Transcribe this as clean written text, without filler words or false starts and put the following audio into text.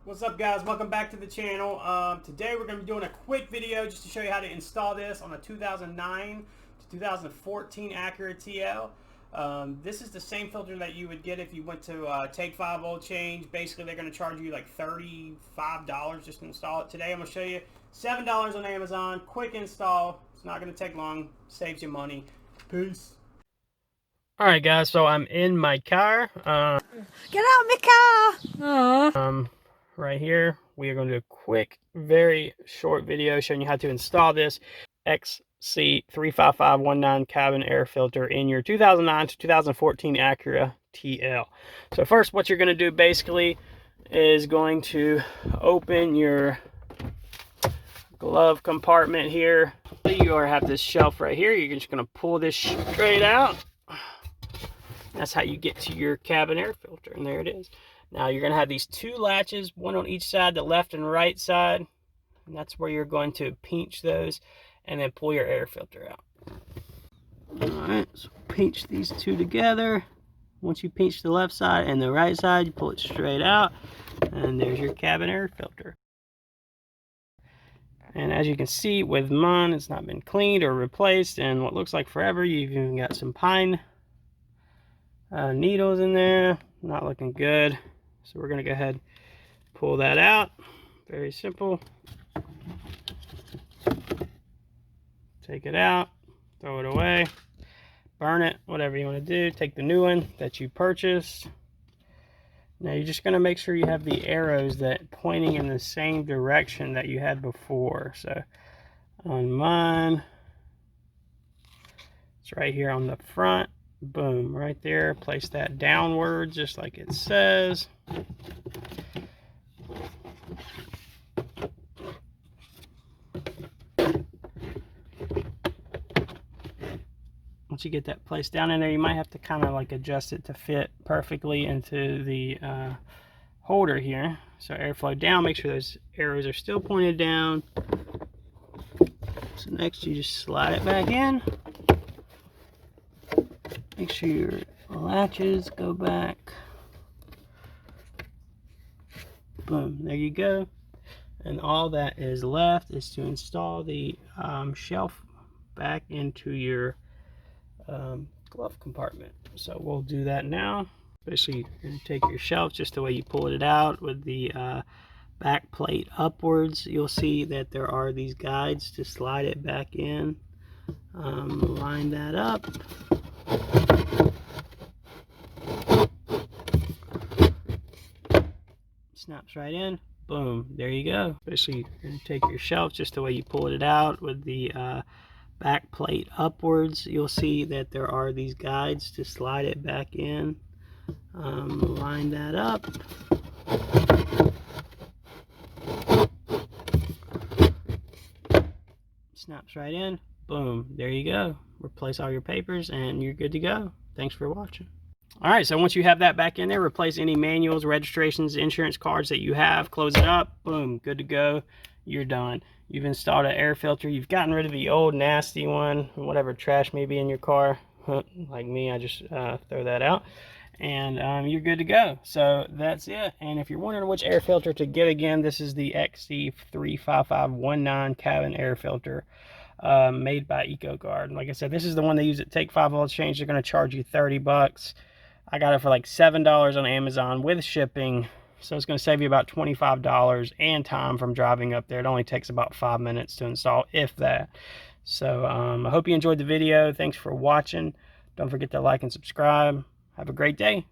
What's up, guys? Welcome back to the channel. Today we're going to be doing a quick video just to show you how to install this on a 2009 to 2014 Acura TL. This is the same filter that you would get if you went to Take 5 Oil Change. Basically, they're going to charge you like $35 just to install it. Today I'm going to show you $7 on Amazon. Quick install. It's not going to take long. Saves you money. Peace. Alright, guys, so I'm in my car. Get out of my car! Aww. Right here, we are going to do a quick, very short video showing you how to install this XC35519 cabin air filter in your 2009 to 2014 Acura TL. So first, what you're going to do basically is going to open your glove compartment here. You have this shelf right here. You're just going to pull this straight out. That's how you get to your cabin air filter, and there it is. Now you're going to have these two latches, one on each side, the left and right side, and that's where you're going to pinch those and then pull your air filter out. Alright, so pinch these two together. Once you pinch the left side and the right side, you pull it straight out, and there's your cabin air filter. And as you can see with mine, it's not been cleaned or replaced in what looks like forever. You've even got some pine needles in there. Not looking good. So we're going to go ahead and pull that out. Very simple. Take it out, throw it away, burn it, whatever you want to do. Take the new one that you purchased. Now you're just going to make sure you have the arrows that pointing in the same direction that you had before. So on mine, it's right here on the front. Boom, right there. Place that downward just like it says. Once you get that placed down in there, you might have to kind of like adjust it to fit perfectly into the holder here. So airflow down, make sure those arrows are still pointed down. So next you just slide it back in. Make sure your latches go back. Boom, there you go. And all that is left is to install the shelf back into your glove compartment. So we'll do that now. Basically, you're going to take your shelf just the way you pulled it out with the back plate upwards. You'll see that there are these guides to slide it back in. Line that up. Snaps right in. Boom, there you go. Basically, you're going to take your shelf just the way you pulled it out with the back plate upwards. You'll see that there are these guides to slide it back in. Line that up. Snaps right in. Boom, there you go. Replace all your papers and you're good to go. Thanks for watching. Alright, so once you have that back in there, replace any manuals, registrations, insurance cards that you have, close it up, boom, good to go. You're done. You've installed an air filter. You've gotten rid of the old nasty one, whatever trash may be in your car. Like me, I just throw that out. And you're good to go. So that's it. And if you're wondering which air filter to get again, this is the XC35519 cabin air filter. Made by EcoGuard. Like I said, this is the one they use at Take 5 Oil Change. They're going to charge you $30. I got it for like $7 on Amazon with shipping. So it's going to save you about $25 and time from driving up there. It only takes about 5 minutes to install, if that. So I hope you enjoyed the video. Thanks for watching. Don't forget to like and subscribe. Have a great day.